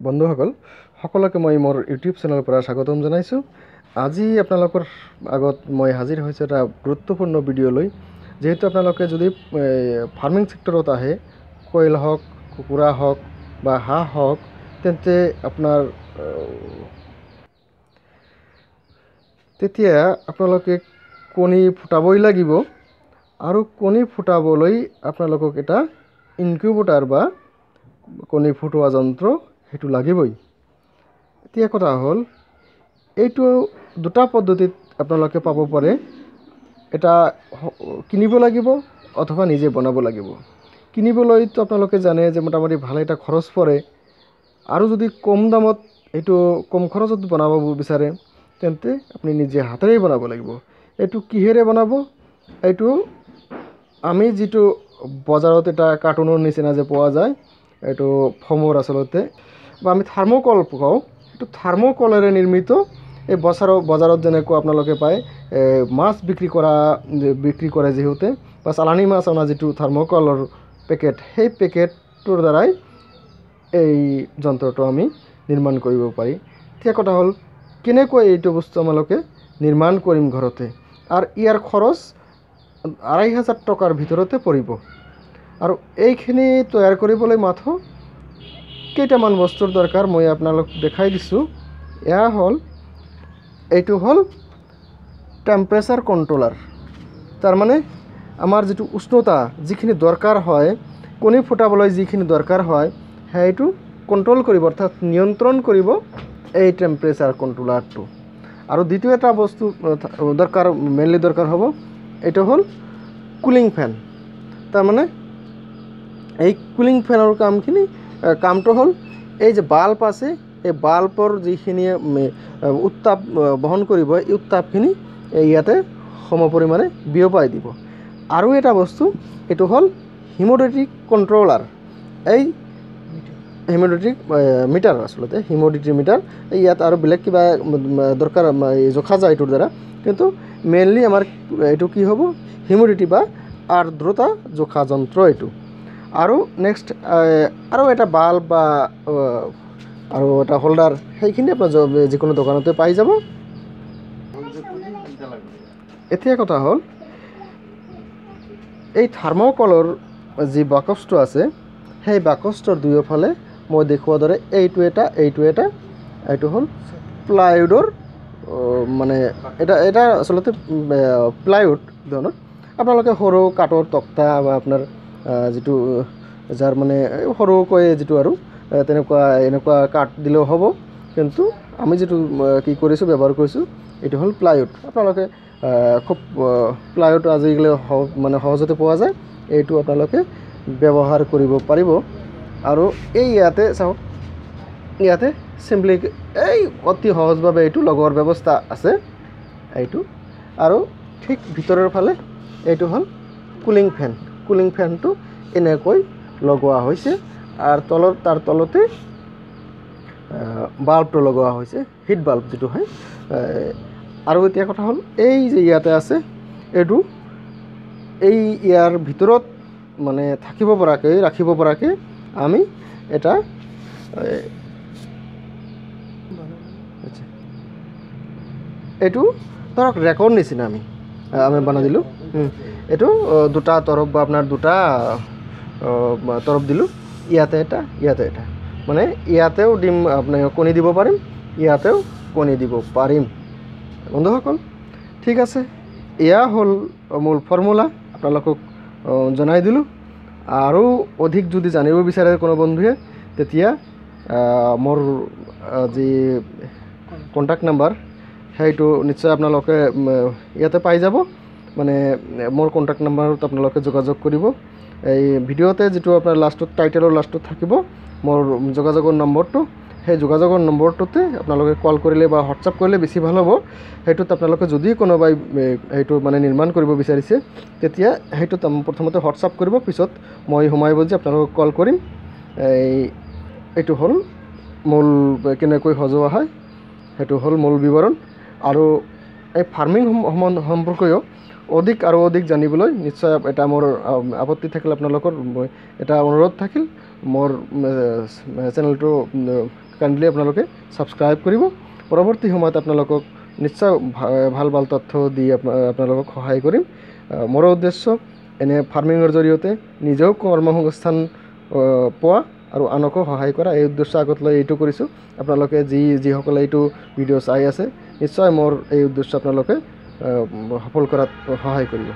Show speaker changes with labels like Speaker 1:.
Speaker 1: বন্ধুসকল সকলোকে মই মোৰ ইউটিউব চেনেলৰ পৰা স্বাগতম জনাইছোঁ। আজি আপোনালোকৰ আগত মই হাজিৰ হৈছোঁ এটা গুৰুত্বপূৰ্ণ ভিডিঅ' লৈ। যেহেতু আপোনালোকে যদি ফাৰ্মিং সেক্টৰত আহে, কয়ল হওক, কুকুৰা হওক বা হাঁহ হওক, তেন্তে তেতিয়া আপোনালোকে কণী ফুটাবই লাগিব। আৰু কণী ফুটাবলৈ আপোনালোকক এটা ইনকিউবেটৰ বা কণী ফুটোৱা যন্ত্ৰ সেইটো লাগিবই। এতিয়া কথা হ'ল, এইটো দুটা পদ্ধতিত আপোনালোকে পাব পাৰে। এটা কিনিব লাগিব অথবা নিজে বনাব লাগিব। কিনিবলৈতো আপোনালোকে জানে যে মোটামুটি ভালে এটা খৰচ পৰে। আৰু যদি কম দামত এইটো কম খৰচত বনাব বিচাৰে, তেন্তে আপুনি নিজে হাতেৰে বনাব লাগিব। এইটো কিহেৰে বনাব? এইটো আমি যিটো বজাৰত এটা কাৰ্টুনৰ নিচিনা যে পোৱা যায়, এইটো ফমৰ আচলতে, বা আমি থাৰ্মোকল কওঁ, এইটো থাৰ্মোকলেৰে নিৰ্মিত। এই বজাৰত যেনেকৈ আপোনালোকে পায় মাছ বিক্ৰী কৰে যিহেতু, বা চালানী মাছ অনা যিটো থাৰ্মোকলৰ পেকেট, সেই পেকেটটোৰ দ্বাৰাই এই যন্ত্ৰটো আমি নিৰ্মাণ কৰিব পাৰি। এতিয়া কথা হ'ল, কেনেকৈ এইটো বস্তু আমালোকে নিৰ্মাণ কৰিম ঘৰতে? আৰু ইয়াৰ খৰচ ২৫০০ টকাৰ ভিতৰতে পৰিব। আৰু এইখিনি তৈয়াৰ কৰিবলৈ মাথো কেইটামান বস্তুৰ দৰকাৰ, মই আপোনালোক দেখাই দিছোঁ। এইটো হ'ল টেম্পাৰেচাৰ কণ্ট্ৰলাৰ। তাৰমানে আমাৰ যিটো উষ্ণতা যিখিনি দৰকাৰ হয়, কণী ফুটাবলৈ যিখিনি দৰকাৰ হয়, সেইটো কণ্ট্ৰল কৰিব, অৰ্থাৎ নিয়ন্ত্ৰণ কৰিব এই টেম্পাৰেচাৰ কণ্ট্ৰলাৰটো। আৰু দ্বিতীয় এটা বস্তু মেইনলি দৰকাৰ হ'ব, এইটো হ'ল কুলিং ফেন। তাৰমানে এই কুলিং ফেনৰ কামটো হ'ল, এই যে বাল্ব আছে, এই বাল্বৰ যিখিনি উত্তাপ বহন কৰিব, এই উত্তাপখিনি ইয়াতে সমপৰিমাণে বিয়পাই দিব। আৰু এটা বস্তু, এইটো হ'ল হিউমিডিটি কণ্ট্ৰলাৰ। এই হিউমিডিটি মিটাৰ, আচলতে হিউমিডিটি মিটাৰ। ইয়াত আৰু বেলেগ কিবা দৰকাৰ জোখা যায় এইটোৰ দ্বাৰা, কিন্তু মেইনলি আমাৰ এইটো কি হ'ব, হিউমিডিটি বা আৰ্দ্ৰতা জোখা যন্ত্ৰ এইটো। আৰু নেক্সট আৰু এটা বাল্ব বা আৰু এটা হোল্ডাৰ, সেইখিনি আপোনাৰ যিকোনো দোকানতে পাই যাব। এতিয়া কথা হ'ল, এই থাৰ্মোকলৰ যি বাকচটো আছে, সেই বাকচটোৰ দুয়োফালে মই দেখুওৱাৰ দৰে এইটো হ'ল প্লাইউডৰ, মানে এটা আচলতে প্লাইউড ধৰণৰ। আপোনালোকে সৰু কাঠৰ তক্তা বা আপোনাৰ যিটো যাৰ মানে সৰুকৈ যিটো আৰু এনেকুৱা কাঠ দিলেও হ'ব। কিন্তু আমি যিটো ব্যৱহাৰ কৰিছোঁ, এইটো হ'ল প্লাইউড। আপোনালোকে খুব প্লাইউড আজিকালি সহজতে পোৱা যায়, এইটো আপোনালোকে ব্যৱহাৰ কৰিব পাৰিব। আৰু ইয়াতে চাওক, ইয়াতে চিম্পলি অতি সহজভাৱে এইটো লগোৱাৰ ব্যৱস্থা আছে এইটো। আৰু ঠিক ভিতৰৰ ফালে এইটো হ'ল কুলিং ফেন। কুলিং ফেনটো এনেকৈ লগোৱা হৈছে, আৰু তাৰ তলতে বাল্বটো লগোৱা হৈছে, হিট বাল্ব যিটো হয়। আৰু এতিয়া কথা হ'ল, এই যে ইয়াতে আছে, ইয়াৰ ভিতৰত মানে ৰাখিব পৰাকৈ আমি এটা এইটো ধৰক ৰেকৰ নিচিনা আমি বনাই দিলোঁ। এইটো দুটা তৰফ বা আপোনাৰ দুটা তৰফ দিলোঁ, ইয়াতে এটা, মানে ইয়াতেও কণী দিব পাৰিম, ইয়াতেও কণী দিব পাৰিম। বন্ধুসকল, ঠিক আছে, এয়া হ'ল মূল ফৰ্মুলা, আপোনালোকক জনাই দিলোঁ। আৰু অধিক যদি জানিব বিচাৰে কোনো বন্ধুৱে, তেতিয়া মোৰ যি কণ্টেক্ট নাম্বাৰ, সেইটো নিশ্চয় আপোনালোকে ইয়াতে পাই যাব। মানে মোৰ কণ্টেক্ট নাম্বাৰত আপোনালোকে যোগাযোগ কৰিব। এই ভিডিঅ'তে যিটো আপোনাৰ টাইটেলৰ লাষ্টত থাকিব মোৰ যোগাযোগৰ নম্বৰটো, সেই যোগাযোগৰ নম্বৰটোতে আপোনালোকে কল কৰিলে বা হোৱাটছআপ কৰিলে বেছি ভাল হ'ব। সেইটোত আপোনালোকে যদি কোনোবাই সেইটো নিৰ্মাণ কৰিব বিচাৰিছে, তেতিয়া সেইটোত প্ৰথমতে হোৱাটছআপ কৰিব, পিছত মই সময় বুজি আপোনালোকক কল কৰিম। এইটো হ'ল মূল কেনেকৈ সজোৱা হয়, সেইটো হ'ল মূল বিৱৰণ। আৰু এই ফাৰ্মিং সম্পৰ্কীয় অধিক জানিবলৈ নিশ্চয় এটা মোৰ আপত্তি থাকিল, আপোনালোকৰ এটা অনুৰোধ থাকিল, মোৰ চেনেলটো কাইণ্ডলি আপোনালোকে ছাবস্ক্ৰাইব কৰিব। পৰৱৰ্তী সময়ত আপোনালোকক নিশ্চয় ভাল ভাল তথ্য দি আপোনালোকক সহায় কৰিম। মোৰ উদ্দেশ্য এনে ফাৰ্মিঙৰ জৰিয়তে নিজেও কৰ্মসংস্থান পোৱা আৰু আনকো সহায় কৰা, এই উদ্দেশ্য আগত লৈ এইটো কৰিছোঁ। আপোনালোকে যিসকলে এইটো ভিডিঅ' চাই আছে, নিশ্চয় মোৰ এই উদ্দেশ্য আপোনালোকে সফল কৰাত সহায় কৰিব।